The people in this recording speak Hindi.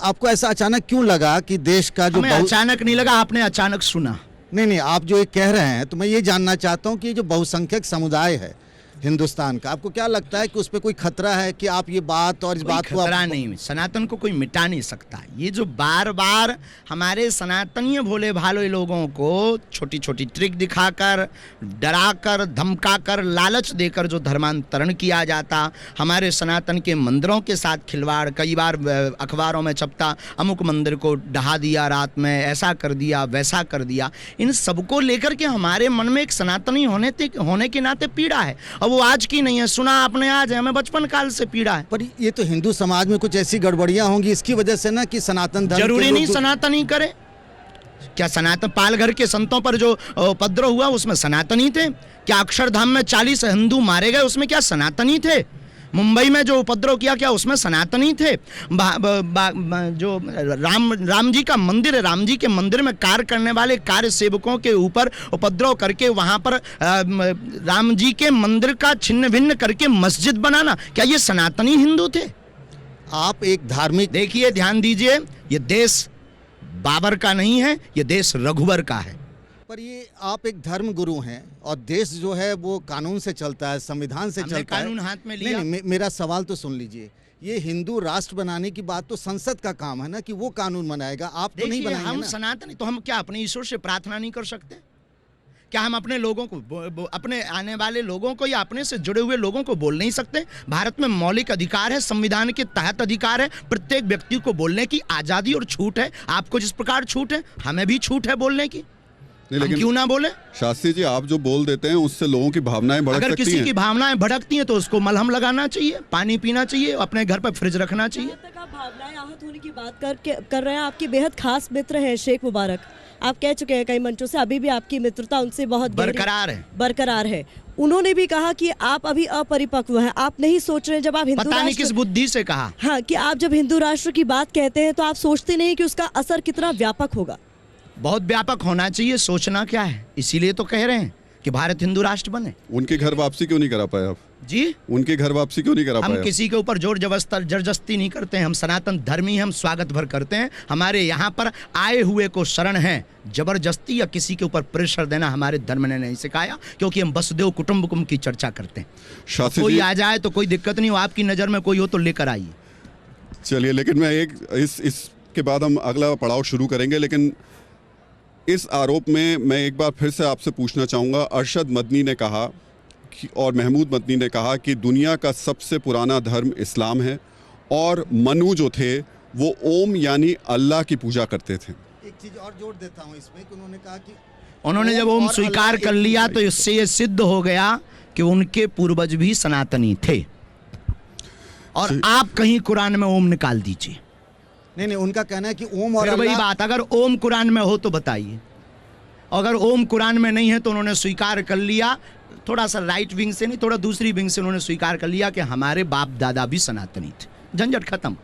आपको ऐसा अचानक क्यों लगा कि देश का जो हमें अचानक नहीं लगा, आपने अचानक सुना। नहीं, आप जो ये कह रहे हैं तो मैं ये जानना चाहता हूँ कि जो बहुसंख्यक समुदाय है हिंदुस्तान का, आपको क्या लगता है कि उस पर कोई खतरा है कि आप ये बात और इस बात को खतरा नहीं, सनातन को कोई मिटा नहीं सकता। ये जो बार बार हमारे सनातनीय भोले भाले लोगों को छोटी छोटी ट्रिक दिखाकर, डराकर, धमकाकर, लालच देकर जो धर्मांतरण किया जाता, हमारे सनातन के मंदिरों के साथ खिलवाड़, कई बार अखबारों में छपता, अमुक मंदिर को ढहा दिया रात में, ऐसा कर दिया, वैसा कर दिया। इन सबको लेकर के हमारे मन में एक सनातनी होने के नाते पीड़ा है। वो आज की नहीं है, सुना आपने आज है, हमें बचपन काल से पीड़ा है। पर ये तो हिंदू समाज में कुछ ऐसी गड़बड़ियां होंगी इसकी वजह से ना कि सनातन धर्म जरूरी नहीं सनातनी करे। क्या सनातन पालघर के संतों पर जो उपद्रव हुआ उसमें सनातनी थे? क्या अक्षरधाम में 40 हिंदू मारे गए उसमें क्या सनातनी थे? मुंबई में जो उपद्रव किया क्या उसमें सनातनी थे? जो राम जी का मंदिर है, राम जी के मंदिर में कार्य करने वाले कार्य सेवकों के ऊपर उपद्रव करके वहां पर राम जी के मंदिर का छिन्न भिन्न करके मस्जिद बनाना, क्या ये सनातनी हिंदू थे? आप एक धार्मिक, देखिए ध्यान दीजिए, ये देश बाबर का नहीं है, ये देश रघुवर का है। पर ये आप एक धर्म गुरु हैं और देश जो है वो कानून से चलता है, संविधान से चलता है। कानून हाथ में लिया। नहीं, मेरा सवाल तो सुन लीजिए। ये हिंदू राष्ट्र बनाने की बात तो संसद का काम है ना कि वो कानून बनाएगा, आप तो नहीं बनाएंगे। हम सनातनी तो हम क्या अपने ईश्वर से प्रार्थना नहीं कर सकते? क्या हम अपने लोगों को, अपने आने वाले लोगों को या अपने से जुड़े हुए लोगों को बोल नहीं सकते? भारत में मौलिक अधिकार है, संविधान के तहत अधिकार है, प्रत्येक व्यक्ति को बोलने की आजादी और छूट है। आपको जिस प्रकार छूट है, हमें भी छूट है बोलने की। लेकिन क्यों ना बोले? शास्त्री जी, आप जो बोल देते हैं उससे लोगों की भावनाएं भड़क सकती हैं। अगर किसी की भावनाएं भड़कती हैं तो उसको मलहम लगाना चाहिए, पानी पीना चाहिए, अपने घर पर फ्रिज रखना चाहिए। तक आप भावनाएं आहत होने की बात कर रहे हैं। आपके बेहद खास मित्र हैं शेख मुबारक, आप कह चुके हैं कई मंचों से, अभी भी आपकी मित्रता उनसे बहुत बरकरार है। उन्होंने भी कहा कि आप अभी अपरिपक्व हैं, आप नहीं सोच रहे। जब आप हिंदू पता नहीं किस बुद्धि से कहा, हाँ, कि आप जब हिंदू राष्ट्र की बात कहते हैं तो आप सोचते नहीं कि उसका असर कितना व्यापक होगा। बहुत व्यापक होना चाहिए, सोचना क्या है? इसीलिए तो कह रहे हैं कि भारत हिंदू राष्ट्र बने। उनके घर वापसी क्यों नहीं करा पाए आप जी? उनके घर वापसी क्यों नहीं करा पाए? हम किसी के ऊपर जोर जबरदस्ती नहीं करते हैं। हम सनातन धर्मी, हम स्वागत भर करते हैं। हमारे यहाँ पर आए हुए को शरण है। जबरदस्ती या किसी के ऊपर प्रेशर देना हमारे धर्म ने नहीं सिखाया, क्योंकि हम वसुदेव कुटुंबकम की चर्चा करते हैं। कोई आ जाए तो कोई दिक्कत नहीं हो, आपकी नजर में कोई हो तो लेकर आइए। चलिए, लेकिन मैं इसके बाद हम अगला पड़ाव शुरू करेंगे, लेकिन इस आरोप में मैं एक बार फिर से आपसे पूछना चाहूँगा। अरशद मदनी ने कहा और महमूद मदनी ने कहा कि दुनिया का सबसे पुराना धर्म इस्लाम है और मनु जो थे वो ओम यानी अल्लाह की पूजा करते थे। एक चीज और जोड़ देता हूँ इसमें कि उन्होंने कहा कि उन्होंने जब ओम स्वीकार कर लिया तो इससे ये सिद्ध हो गया कि उनके पूर्वज भी सनातनी थे। और आप कहीं कुरान में ओम निकाल दीजिए। नहीं, उनका कहना है कि ओम और वही बात, अगर ओम कुरान में हो तो बताइए। अगर ओम कुरान में नहीं है तो उन्होंने स्वीकार कर लिया, थोड़ा सा राइट विंग से नहीं, थोड़ा दूसरी विंग से उन्होंने स्वीकार कर लिया कि हमारे बाप दादा भी सनातनी थे। झंझट खत्म।